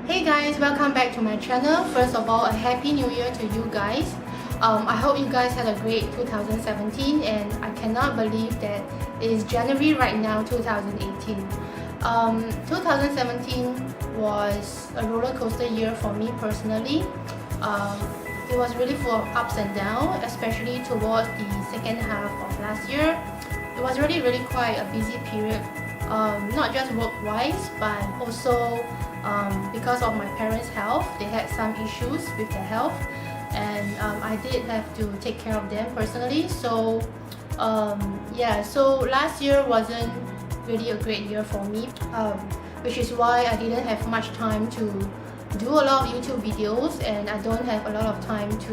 Hey guys, welcome back to my channel. First of all, a happy new year to you guys. I hope you guys had a great 2017 and I cannot believe that it is January right now, 2018. 2017 was a roller coaster year for me personally. It was really full of ups and downs, especially towards the second half of last year. It was really quite a busy period, not just work-wise, but also because of my parents' health. They had some issues with their health, and I did have to take care of them personally. So so last year wasn't really a great year for me, which is why I didn't have much time to do a lot of YouTube videos, and I don't have a lot of time to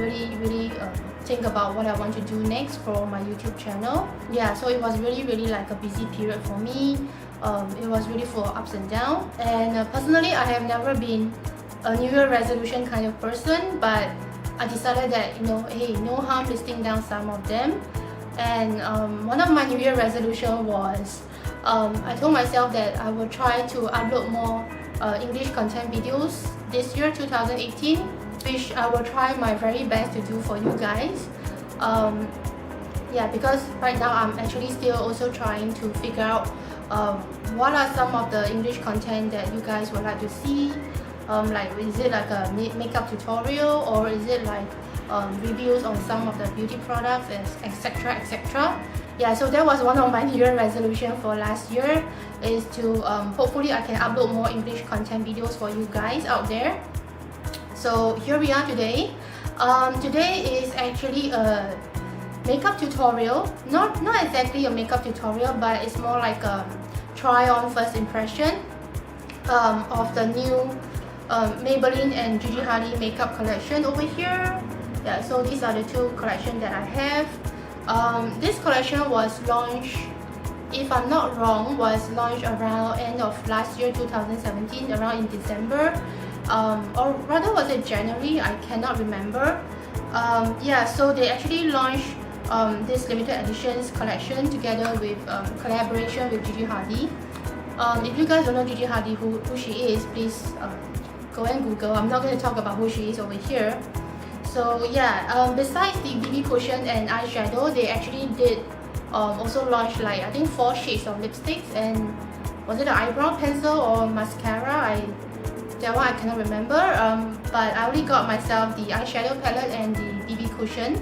really think about what I want to do next for my YouTube channel. So it was really like a busy period for me. It was really full of ups and downs, and personally I have never been a New Year resolution kind of person, but I decided that, hey, no harm listing down some of them. And one of my New Year resolution was I told myself that I will try to upload more English content videos this year, 2018, which I will try my very best to do for you guys. Because right now I'm actually still also trying to figure out what are some of the English content that you guys would like to see. Like, is it like a makeup tutorial, or is it like reviews on some of the beauty products, etc. So that was one of my New Year resolution for last year, is to hopefully I can upload more English content videos for you guys out there. So here we are today. Today is actually a makeup tutorial, not exactly a makeup tutorial, but it's more like a try on first impression of the new Maybelline and Gigihadid makeup collection over here. So these are the two collections that I have. This collection was launched, if I'm not wrong, was launched around end of last year, 2017, around in December, or rather was it January, I cannot remember. So they actually launched this limited editions collection together with collaboration with Gigihadid. If you guys don't know Gigihadid, who she is, please go and Google. I'm not going to talk about who she is over here. So besides the BB cushion and eyeshadow, they actually did also launch, like, I think 4 shades of lipsticks, and was it an eyebrow pencil or mascara? That one I cannot remember. But I only got myself the eyeshadow palette and the BB cushion,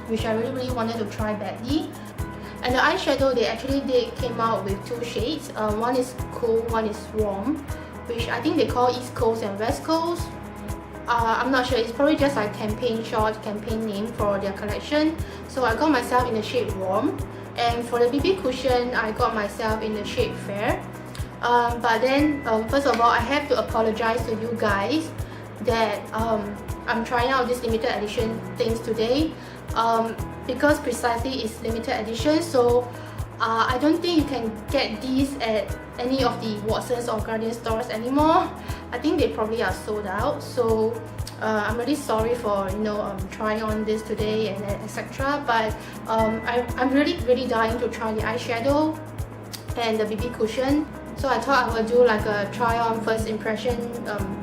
which I really wanted to try badly. And the eyeshadow, they actually came out with 2 shades. One is cool, one is warm, which I think they call East Coast and West Coast. I'm not sure, it's probably just like campaign name for their collection. So I got myself in the shade warm, and for the BB cushion I got myself in the shade fair. But then first of all, I have to apologize to you guys that I'm trying out this limited edition things today, because precisely it's limited edition. So I don't think you can get these at any of the Watsons or Guardian stores anymore. I think they probably are sold out. So I'm really sorry for trying on this today and etc. But I'm really dying to try the eyeshadow and the BB cushion. So I thought I would do like a try on first impression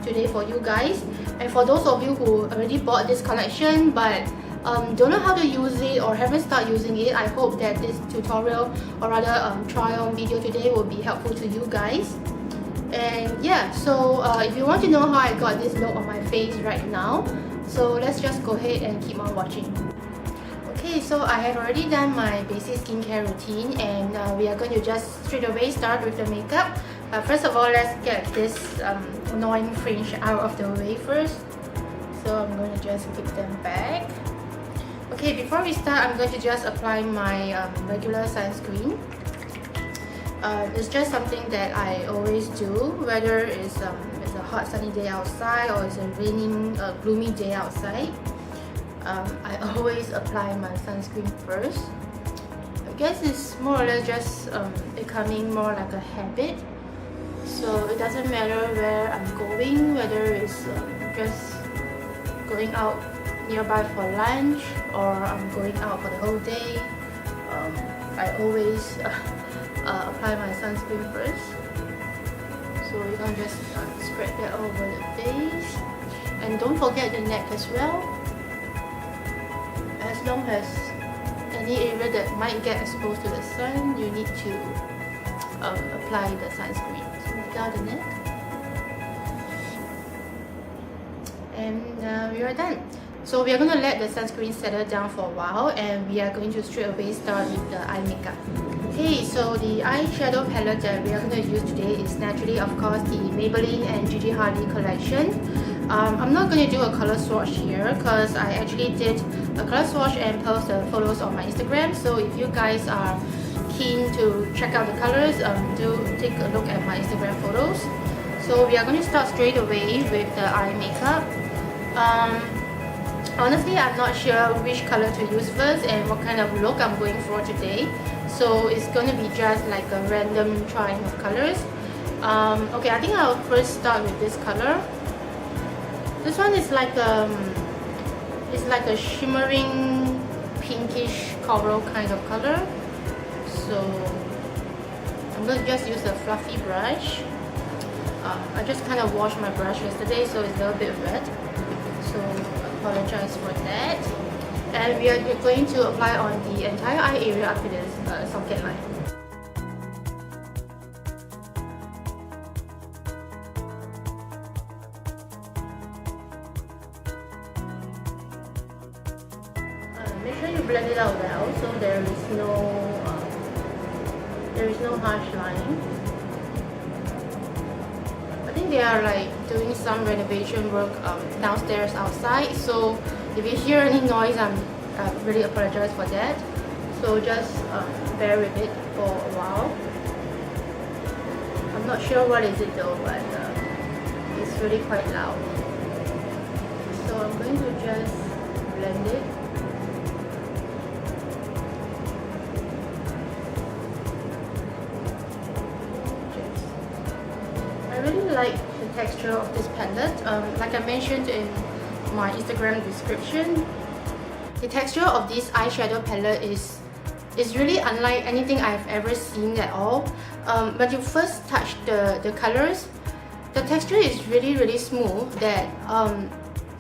today for you guys. And for those of you who already bought this collection but don't know how to use it or haven't started using it, I hope that this tutorial, or rather try on video today, will be helpful to you guys. And so if you want to know how I got this look on my face right now, so let's just go ahead and keep on watching. Okay, so I have already done my basic skincare routine, and we are going to just straight away start with the makeup. First of all, let's get this annoying fringe out of the way first. So I'm going to just keep them back. Okay, before we start, I'm going to just apply my regular sunscreen. It's just something that I always do, whether it's a hot sunny day outside or it's a raining gloomy day outside. I always apply my sunscreen first. I guess it's more or less just becoming more like a habit. So it doesn't matter where I'm going, whether it's just going out nearby for lunch or I'm going out for the whole day. I always apply my sunscreen first. So you're gonna just spread that over the face, and don't forget the neck as well. As long as any area that might get exposed to the sun, you need to apply the sunscreen. So down the neck, and we are done. So we are going to let the sunscreen settle down for a while, and we are going to straight away start with the eye makeup. Okay, so the eyeshadow palette that we are going to use today is naturally, of course, the Maybelline and Gigihadid collection. I'm not going to do a color swatch here because I actually did a color swatch and post the photos on my Instagram. So if you guys are keen to check out the colors, do take a look at my Instagram photos. So we are going to start straight away with the eye makeup. Honestly, I'm not sure which color to use first and what kind of look I'm going for today. So it's going to be just like a random trying of colors. Okay, I think I'll first start with this color. This one is like it's like a shimmering pinkish coral kind of color. So I'm going to just use a fluffy brush. I just kind of washed my brush yesterday, so it's a little bit wet. So apologize for that. And we are going to apply on the entire eye area up to this socket line. Make sure you blend it out well so there is no harsh line. I think they are like doing some renovation work downstairs outside, so if you hear any noise, I really apologize for that. So just bear with it for a while. I'm not sure what is it though, but it's really quite loud. So I'm going to just blend it. I really like the texture of this palette. Like I mentioned in my Instagram description, the texture of this eyeshadow palette is really unlike anything I've ever seen at all. When you first touch the colors, the texture is really smooth that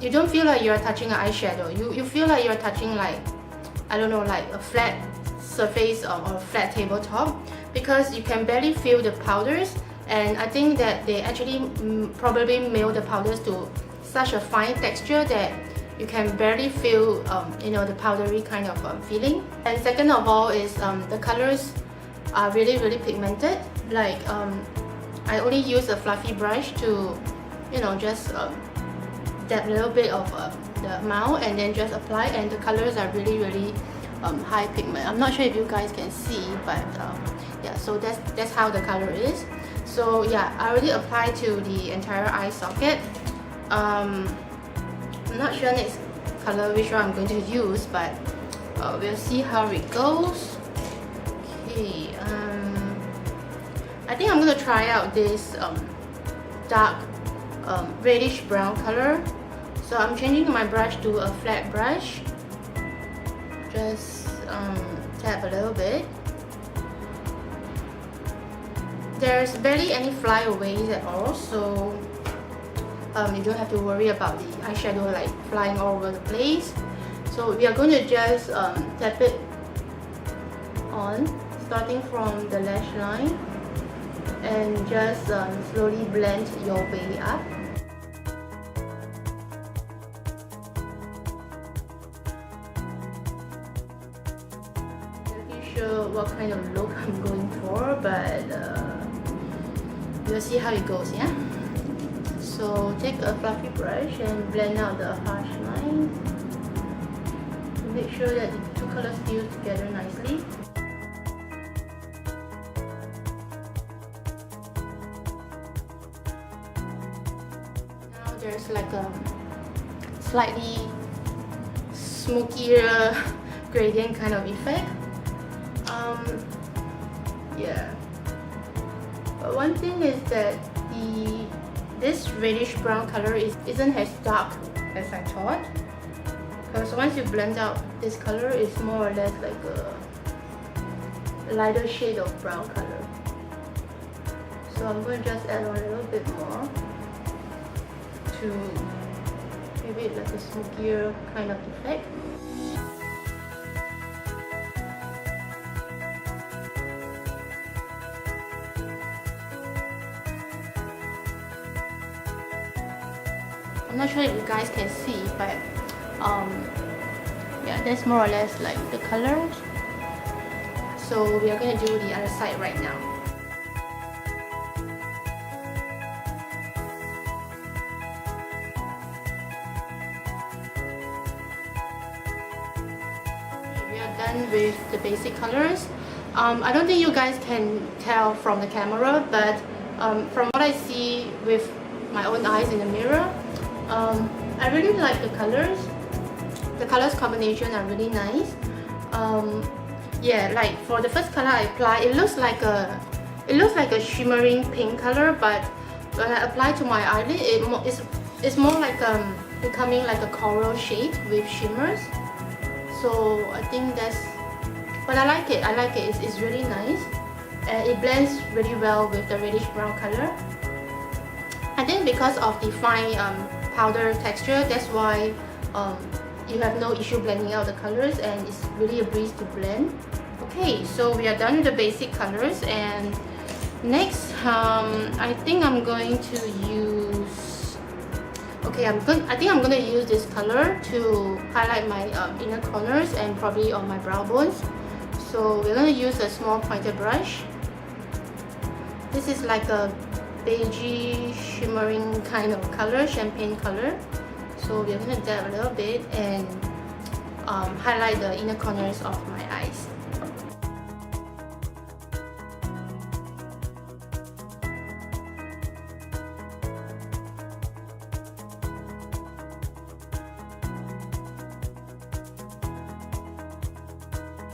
you don't feel like you're touching an eyeshadow. You feel like you're touching like, I don't know, like a flat surface or a flat tabletop, because you can barely feel the powders. And I think that they actually probably made the powders to such a fine texture that you can barely feel the powdery kind of feeling. And second of all is the colors are really pigmented. Like I only use a fluffy brush to just dab a little bit of the amount and then just apply, and the colors are really high pigment. I'm not sure if you guys can see, but yeah, so that's how the color is. So yeah, I already applied to the entire eye socket. I'm not sure next color which one I'm going to use, but we'll see how it goes. Okay, I think I'm going to try out this dark reddish brown color. So I'm changing my brush to a flat brush. Just tap a little bit. There's barely any flyaways at all, so you don't have to worry about the eyeshadow like flying all over the place. So we are going to just tap it on, starting from the lash line, and just slowly blend your way up. Not sure what kind of look I'm going for, but we'll see how it goes, yeah? So take a fluffy brush and blend out the harsh line. Make sure that the two colors fuse together nicely. Now there's like a slightly smokier gradient kind of effect. Yeah. But one thing is that this reddish brown color isn't as dark as I thought. Because once you blend out this color, it's more or less like a lighter shade of brown color. So I'm going to just add on a little bit more to give it like a smokier kind of effect. I'm not sure if you guys can see, but yeah, that's more or less like the colors. So we are going to do the other side right now. We are done with the basic colors. I don't think you guys can tell from the camera, but from what I see with my own eyes in the mirror, I really like the colors. The colors combination are really nice. Yeah, like for the first color I apply, it looks like a shimmering pink color, but when I apply to my eyelid, it's more like becoming like a coral shade with shimmers. So I think that's, but I like it. It's really nice, and it blends really well with the reddish brown color. I think because of the fine powder texture, that's why you have no issue blending out the colors, and it's really a breeze to blend. Okay, so we are done with the basic colors, and next I think I'm going to use, I think I'm going to use this color to highlight my inner corners and probably on my brow bones. So we're going to use a small pointed brush. This is like a beigey shimmering kind of color, champagne color. So we're going to dab a little bit and highlight the inner corners of my eyes.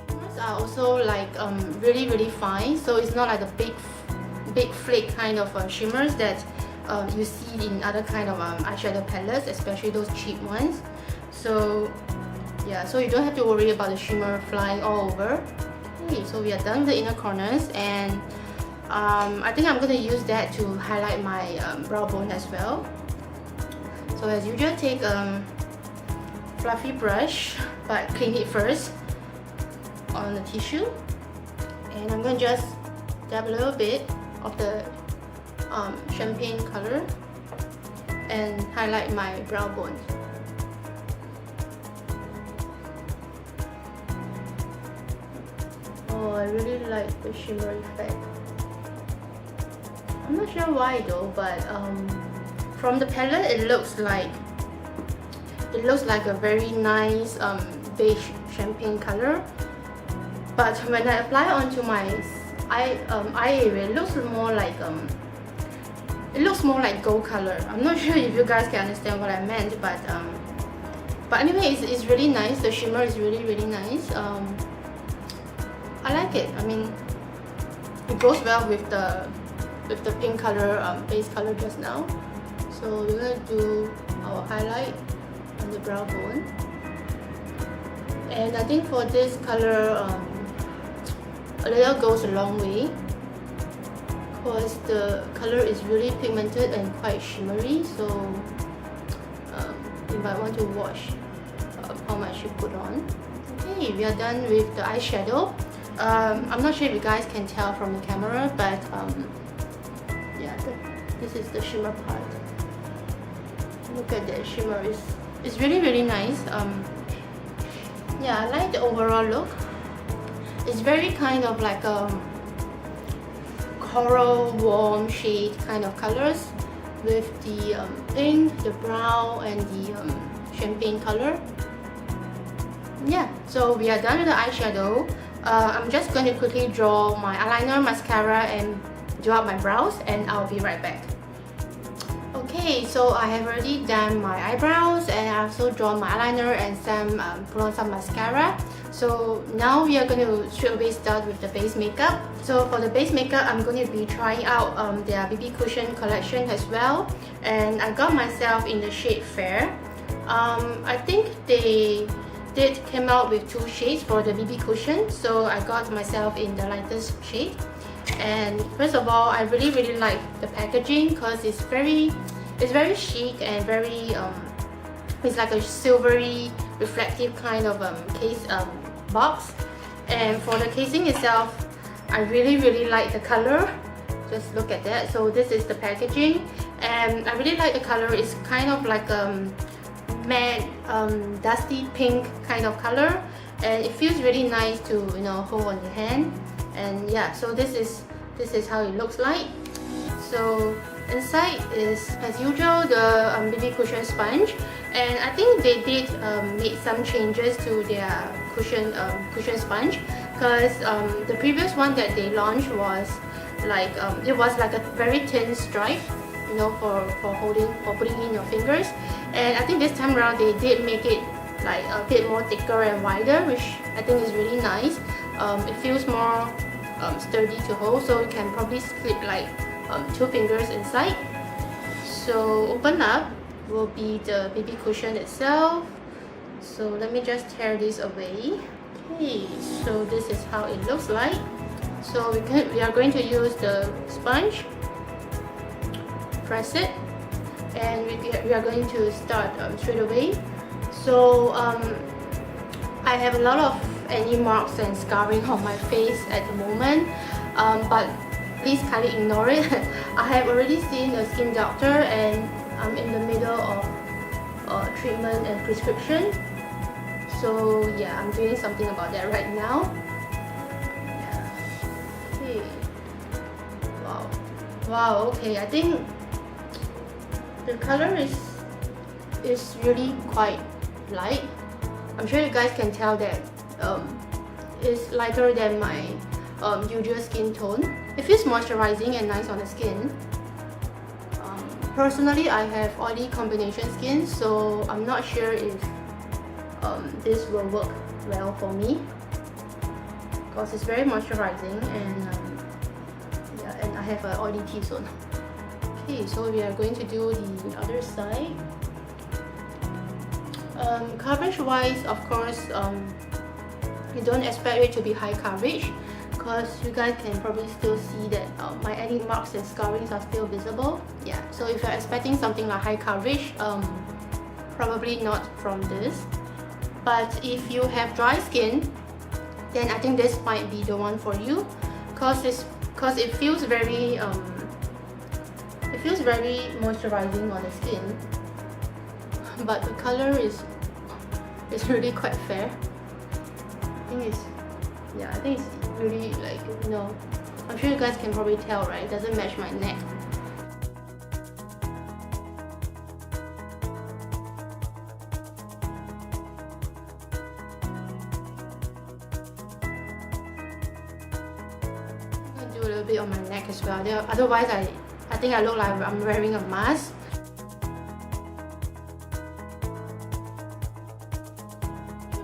Shimmers are also like really fine, so it's not like a big flake kind of shimmers that you see in other kind of eyeshadow palettes, especially those cheap ones. So yeah, so you don't have to worry about the shimmer flying all over. Okay, so we are done with the inner corners, and I think I'm going to use that to highlight my brow bone as well. So as usual, take a fluffy brush, but clean it first on the tissue, and I'm going to just dab a little bit of the champagne color and highlight my brow bone. Oh, I really like the shimmer effect. I'm not sure why though, but from the palette it looks like a very nice beige champagne color, but when I apply onto my eye area, it looks more like gold color. I'm not sure if you guys can understand what I meant, but anyway, it's really nice. The shimmer is really nice. I like it. I mean, it goes well with the pink color base color just now. So we're gonna do our highlight on the brow bone, and I think for this color, a little goes a long way, because the color is really pigmented and quite shimmery. So you might want to watch how much you put on. Okay, we are done with the eyeshadow. I'm not sure if you guys can tell from the camera, but yeah, this is the shimmer part. Look at that shimmer, it's really nice. Yeah, I like the overall look. It's very kind of like a coral warm shade kind of colors with the pink, the brown, and the champagne color. Yeah, so we are done with the eyeshadow. I'm just going to quickly draw my eyeliner, mascara, and do up my brows, and I'll be right back. Okay, so I have already done my eyebrows, and I also drawn my eyeliner and put on some mascara. So now we are going to straight away start with the base makeup. So for the base makeup, I'm going to be trying out their BB cushion collection as well, and I got myself in the shade Fair. I think they came out with 2 shades for the BB cushion, so I got myself in the lightest shade. And first of all, I really like the packaging because it's very chic and very it's like a silvery reflective kind of case box. And for the casing itself, I really like the color. Just look at that. So this is the packaging, and I really like the color. It's kind of like matte dusty pink kind of color, and it feels really nice to hold on your hand. And yeah, so this is how it looks like. So inside is, as usual, the BB cushion sponge, and I think they did make some changes to their cushion sponge, because the previous one that they launched was like it was like a very thin stripe, for putting in your fingers. And I think this time around they did make it like a bit more thicker and wider, which I think is really nice. It feels more sturdy to hold, so you can probably slip like 2 fingers inside. So open up will be the BB cushion itself. So let me just tear this away. Okay, so this is how it looks like. So we are going to use the sponge, press it, and we are going to start straight away. So I have a lot of acne marks and scarring on my face at the moment, but please kindly ignore it. I have already seen a skin doctor, and I'm in the middle of treatment and prescription. So yeah, I'm doing something about that right now. Okay. Wow. Okay, I think the color is really quite light. I'm sure you guys can tell that it's lighter than my usual skin tone. It feels moisturizing and nice on the skin. Personally, I have oily combination skin, so I'm not sure if this will work well for me, because it's very moisturizing, and yeah, and I have an oily T-zone. Okay, so we are going to do the other side. Coverage wise, of course, you don't expect it to be high coverage, because you guys can probably still see that my acne marks and scarrings are still visible. Yeah, so if you're expecting something like high coverage, probably not from this. But if you have dry skin, then I think this might be the one for you, because it feels very moisturizing on the skin, but the color is really quite fair. I think it's really, like, I'm sure you guys can probably tell, right? It doesn't match my neck. I'm gonna do a little bit on my neck as well. Otherwise, I think I look like I'm wearing a mask.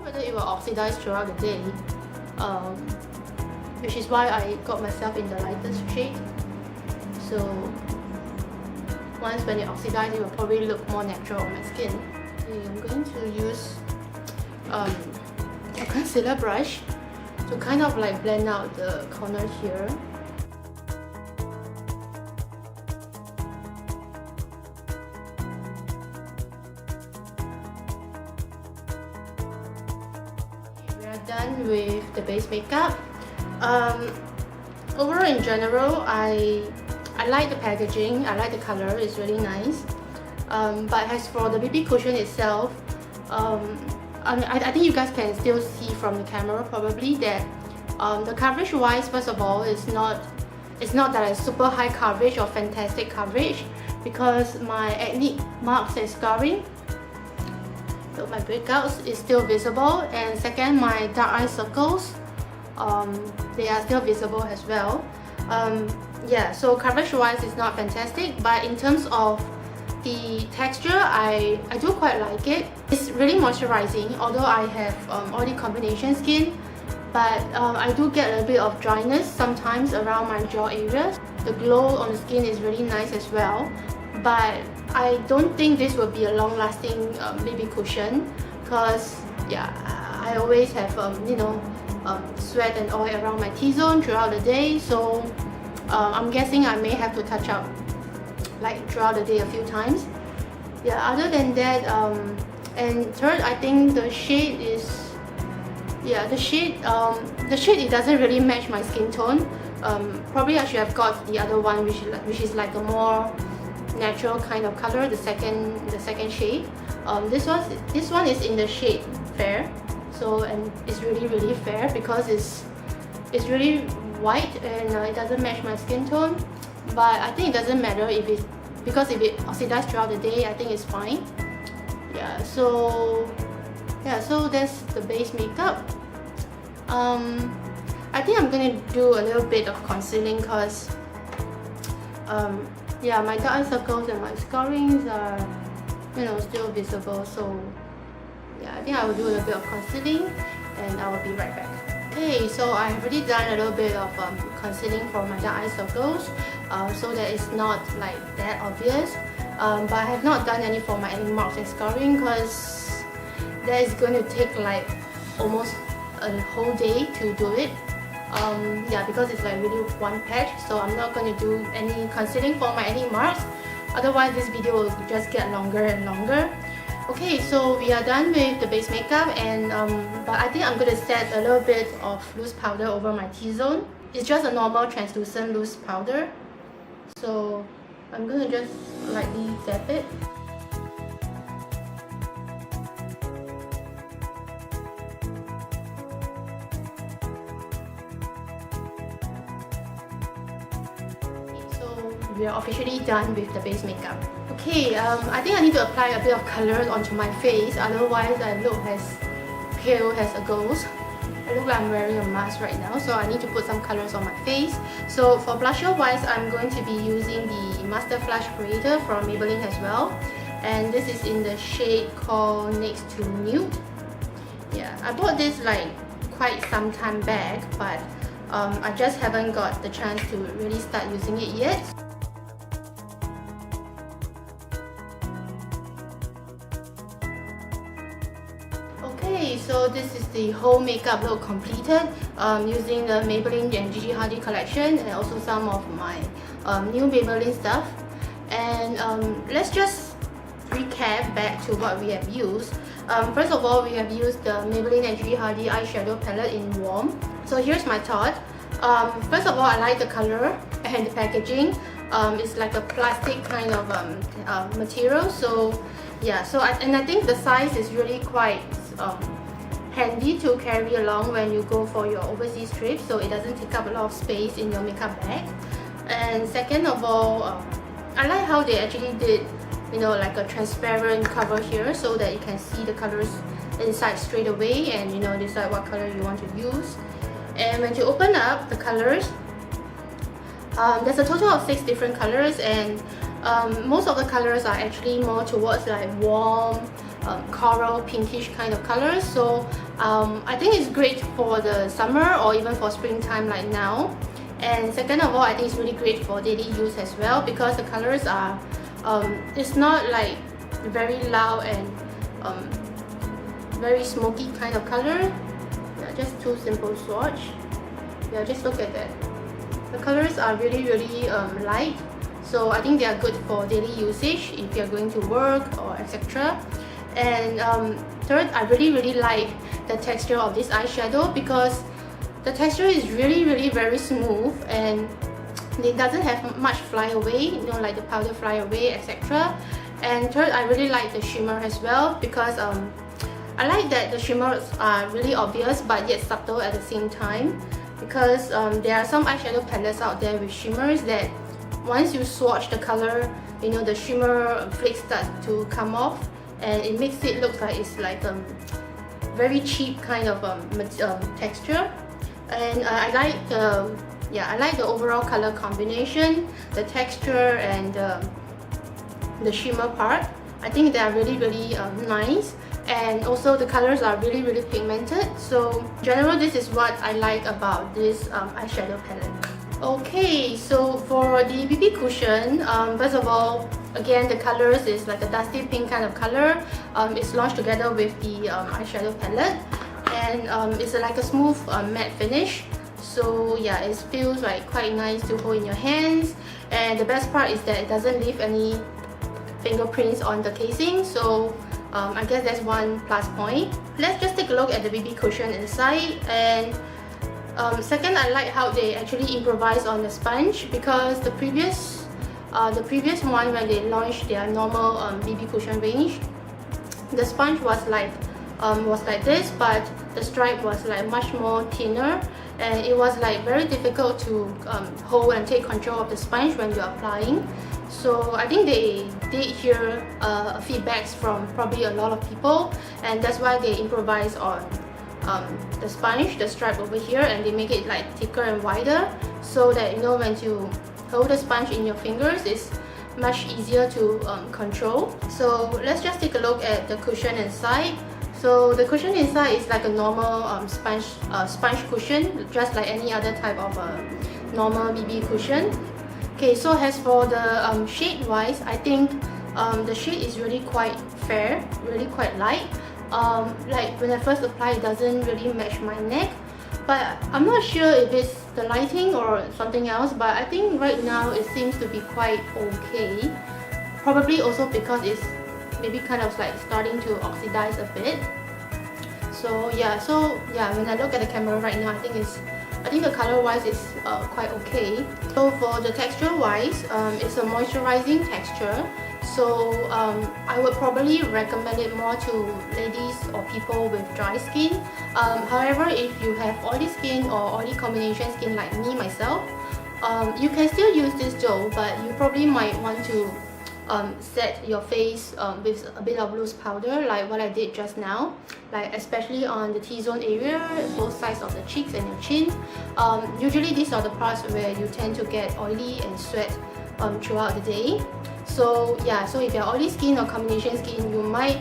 Whether it will oxidize throughout the day, which is why I got myself in the lightest shade. So when it oxidizes, it will probably look more natural on my skin. Okay, I'm going to use a concealer brush to kind of like blend out the corner here. Done with the base makeup. Overall, in general, I like the packaging. I like the color. It's really nice. But as for the BB cushion itself, I think you guys can still see from the camera probably that the coverage wise, first of all, it's not that it's super high coverage or fantastic coverage, because my acne marks and scarring, so my breakouts is still visible, and second, my dark eye circles, they are still visible as well. Yeah, so coverage wise it's not fantastic, but in terms of the texture, I do quite like it. It's really moisturizing, although I have oily combination skin, but I do get a bit of dryness sometimes around my jaw area. The glow on the skin is really nice as well, but I don't think this will be a long-lasting BB cushion, because yeah, I always have sweat and oil around my T-zone throughout the day. So I'm guessing I may have to touch up like throughout the day a few times. Yeah, other than that, and third, I think the shade is, yeah, the shade it doesn't really match my skin tone. Probably I should have got the other one, which is like a more natural kind of color, the second shade. This one is in the shade fair, so, and it's really fair because it's really white and it doesn't match my skin tone. But I think it doesn't matter because if it oxidizes throughout the day, I think it's fine. Yeah, so that's the base makeup. I think I'm gonna do a little bit of concealing because yeah, my dark eye circles and my scarrings are, you know, still visible. So yeah, I think I will do a little bit of concealing and I will be right back. Okay, so I've already done a little bit of concealing for my dark eye circles, so that it's not like that obvious. But I have not done any for my acne marks and scarring because that is going to take like almost a whole day to do it. Yeah, because it's like really one patch, so I'm not going to do any concealing for my acne marks. Otherwise, this video will just get longer and longer. Okay, so we are done with the base makeup, and but I think I'm going to set a little bit of loose powder over my T-zone. It's just a normal translucent loose powder, so I'm going to just lightly dab it. We are officially done with the base makeup. Okay, I think I need to apply a bit of color onto my face, otherwise I look as pale as a ghost. I look like I'm wearing a mask right now, so I need to put some colors on my face. So for blusher wise, I'm going to be using the Master Flush Creator from Maybelline as well. And this is in the shade called Next to Nude. Yeah, I bought this like quite some time back, but I just haven't got the chance to really start using it yet. Okay, so this is the whole makeup look completed using the Maybelline and Gigihadid collection and also some of my new Maybelline stuff. And let's just recap back to what we have used. First of all, we have used the Maybelline and Gigihadid eyeshadow palette in Warm. So here's my thought. First of all, I like the color and the packaging. It's like a plastic kind of material. So yeah, and I think the size is really quite handy to carry along when you go for your overseas trip, so it doesn't take up a lot of space in your makeup bag. And second of all, I like how they actually did, you know, like a transparent cover here so that you can see the colors inside straight away and, you know, decide what color you want to use. And when you open up the colors, there's a total of 6 different colors, and most of the colors are actually more towards like warm coral pinkish kind of colors. So I think it's great for the summer or even for springtime like now. And second of all, I think it's really great for daily use as well because the colors are it's not like very loud and very smoky kind of color. Yeah, just 2 simple swatch. Yeah, just look at that. The colors are really light, so I think they are good for daily usage if you're going to work or etc. And third, I really like the texture of this eyeshadow because the texture is really very smooth and it doesn't have much fly away, you know, like the powder fly away, etc. And third, I really like the shimmer as well because I like that the shimmers are really obvious but yet subtle at the same time, because there are some eyeshadow palettes out there with shimmers that once you swatch the color, you know, the shimmer flakes start to come off and it makes it look like it's like very cheap kind of texture. And I like the overall color combination, the texture and the shimmer part. I think they are really nice, and also the colors are really pigmented. So in general, this is what I like about this eyeshadow palette. Okay, so for the BB cushion, first of all, again, the colors is like a dusty pink kind of color. It's launched together with the eyeshadow palette, and it's like a smooth matte finish. So yeah, it feels like quite nice to hold in your hands, and the best part is that it doesn't leave any fingerprints on the casing. So I guess that's one plus point. Let's just take a look at the BB cushion inside. And second, I like how they actually improvise on the sponge, because the previous one, when they launched their normal BB cushion range, the sponge was like this, but the stripe was like much more thinner, and it was like very difficult to hold and take control of the sponge when you're applying. So I think they did hear feedbacks from probably a lot of people, and that's why they improvise on the sponge, the stripe over here, and they make it like thicker and wider, so that, you know, when you hold the sponge in your fingers, it's much easier to control. So let's just take a look at the cushion inside. So the cushion inside is like a normal sponge cushion, just like any other type of normal BB cushion. Okay, so as for the shade wise, I think the shade is really quite fair, really quite light. Like when I first applied, it doesn't really match my neck, but I'm not sure if it's the lighting or something else, but I think right now it seems to be quite okay. Probably also because it's maybe kind of like starting to oxidize a bit. So yeah, when I look at the camera right now, I think the color wise is quite okay. So for the texture wise, it's a moisturizing texture. So I would probably recommend it more to ladies or people with dry skin. However, if you have oily skin or oily combination skin like me, myself, you can still use this though, but you probably might want to set your face with a bit of loose powder, like what I did just now, like especially on the T-zone area, both sides of the cheeks and your chin. Usually these are the parts where you tend to get oily and sweat throughout the day. So yeah, so if you're oily skin or combination skin, you might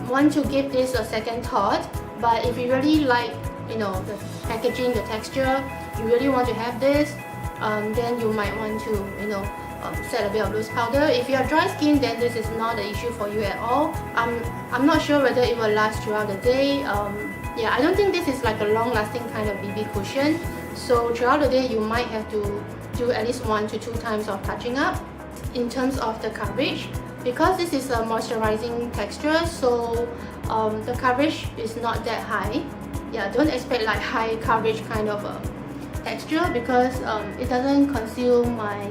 want to give this a second thought. But if you really like, you know, the packaging, the texture, you really want to have this, then you might want to, you know, set a bit of loose powder. If you're dry skin, then this is not an issue for you at all. I'm not sure whether it will last throughout the day. Yeah, I don't think this is like a long-lasting kind of BB cushion. So throughout the day, you might have to do at least 1 to 2 times of touching up. In terms of the coverage, because this is a moisturizing texture, so the coverage is not that high. Yeah, don't expect like high coverage kind of texture, because it doesn't conceal my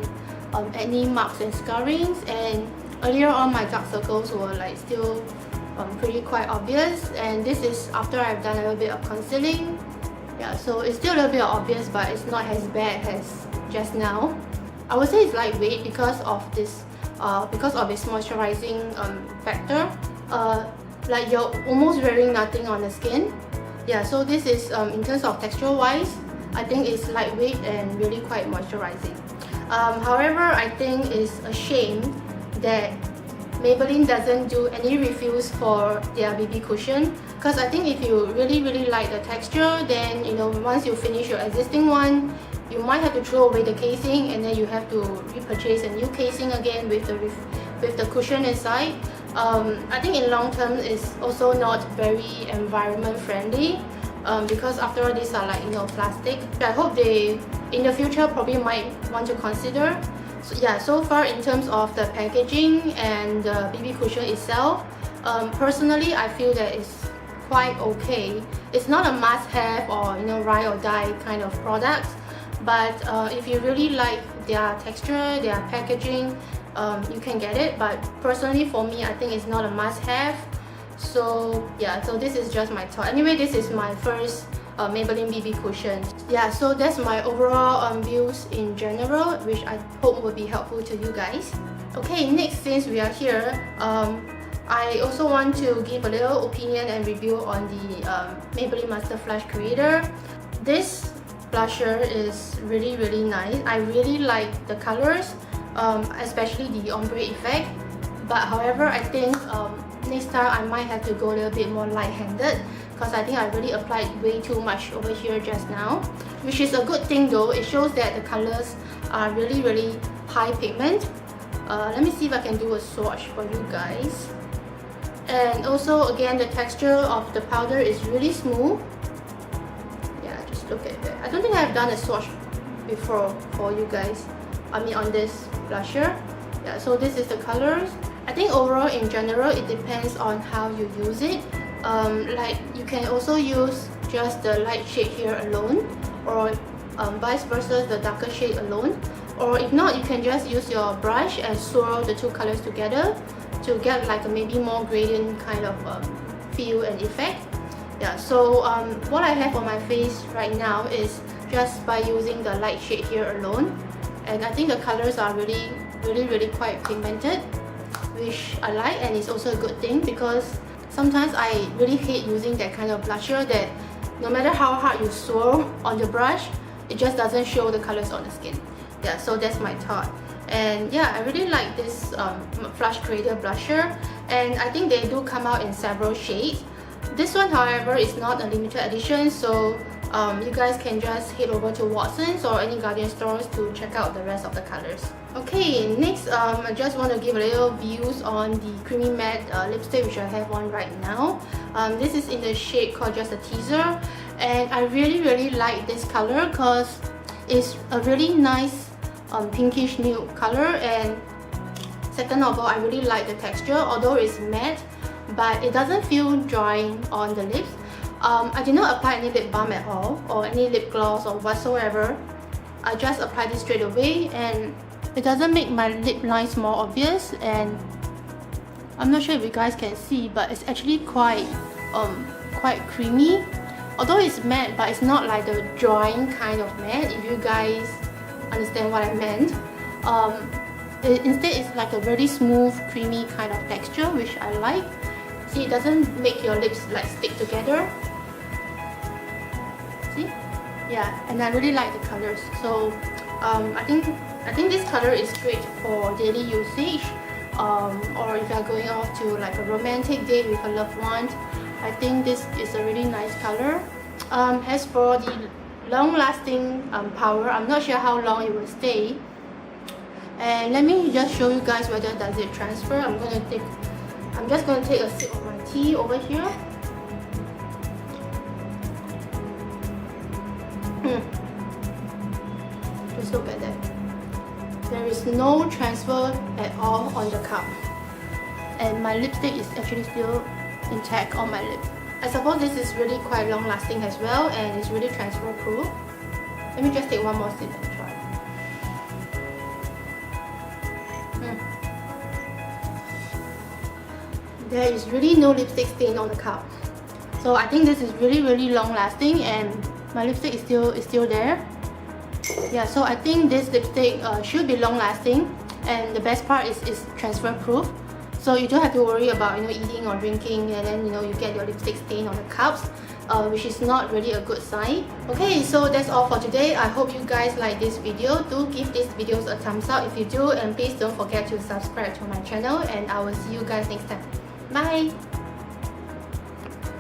acne marks and scarrings, and earlier on my dark circles were like still pretty quite obvious, and this is after I've done a little bit of concealing. Yeah, so it's still a little bit obvious, but it's not as bad as just now. I would say it's lightweight because of this, because of its moisturizing factor. Like you're almost wearing nothing on the skin. Yeah, so this is in terms of texture wise, I think it's lightweight and really quite moisturizing. However, I think it's a shame that Maybelline doesn't do any refills for their BB cushion, because I think if you really like the texture, then, you know, once you finish your existing one, you might have to throw away the casing, and then you have to repurchase a new casing again with the cushion inside. I think in long term it's also not very environment friendly, because after all these are like, you know, plastic. I hope they in the future probably might want to consider. So yeah, so far in terms of the packaging and the BB cushion itself, personally I feel that it's quite okay. It's not a must-have or, you know, ride or die kind of product. But if you really like their texture, their packaging, you can get it. But personally for me, I think it's not a must-have. So yeah, so this is just my thought. Anyway, this is my first Maybelline BB cushion. Yeah, so that's my overall views in general, which I hope will be helpful to you guys. Okay, next, since we are here, I also want to give a little opinion and review on the Maybelline Master Flash Creator. This blusher is really nice. I really like the colors, especially the ombre effect. But however, I think next time I might have to go a little bit more light-handed, because I think I really applied way too much over here just now, which is a good thing though. It shows that the colors are really high pigment. Let me see if I can do a swatch for you guys. And also again, the texture of the powder is really smooth. Yeah, just Just look at that. I don't think I've done a swatch before for you guys. I mean on this blusher. Yeah, so this is the colors. I think overall in general it depends on how you use it. Like you can also use just the light shade here alone, or vice versa, the darker shade alone. Or if not, you can just use your brush and swirl the two colors together to get like a maybe more gradient kind of feel and effect. Yeah, so what I have on my face right now is just by using the light shade here alone, and I think the colors are really quite pigmented, which I like, and it's also a good thing because sometimes I really hate using that kind of blusher that no matter how hard you swirl on the brush, it just doesn't show the colors on the skin. Yeah, so that's my thought. And yeah, I really like this Flush Creator blusher, and I think they do come out in several shades. This one, however, is not a limited edition, so you guys can just head over to Watson's or any Guardian stores to check out the rest of the colors. Okay, next I just want to give a little views on the creamy matte lipstick which I have on right now. This is in the shade called Just a Teaser, and I really like this color because it's a really nice pinkish nude color, and second of all, I really like the texture. Although it's matte, but it doesn't feel drying on the lips. I did not apply any lip balm at all or any lip gloss or whatsoever. I just applied it straight away, and it doesn't make my lip lines more obvious. And I'm not sure if you guys can see, but it's actually quite creamy. Although it's matte, but it's not like the drying kind of matte, if you guys understand what I meant. Instead, it's like a very smooth, creamy kind of texture, which I like. See, it doesn't make your lips like stick together. See? Yeah, and I really like the colors. So I think this color is great for daily usage, or if you are going off to like a romantic date with a loved one. I think this is a really nice color. As for the long-lasting power, I'm not sure how long it will stay. And let me just show you guys whether does it transfer. I'm just going to take a sip of my tea over here. Just look at that. There is no transfer at all on the cup, and my lipstick is actually still intact on my lip. I suppose this is really quite long lasting as well, and it's really transfer proof. Let me just take one more sip and try. There is really no lipstick stain on the cup. So I think this is really long lasting, and my lipstick is still there. Yeah, so I think this lipstick should be long lasting, and the best part is it's transfer proof. So you don't have to worry about eating or drinking and then you get your lipstick stain on the cups, which is not really a good sign. Okay, so that's all for today. I hope you guys like this video. Do give these videos a thumbs up if you do, and please don't forget to subscribe to my channel, and I will see you guys next time. Bye!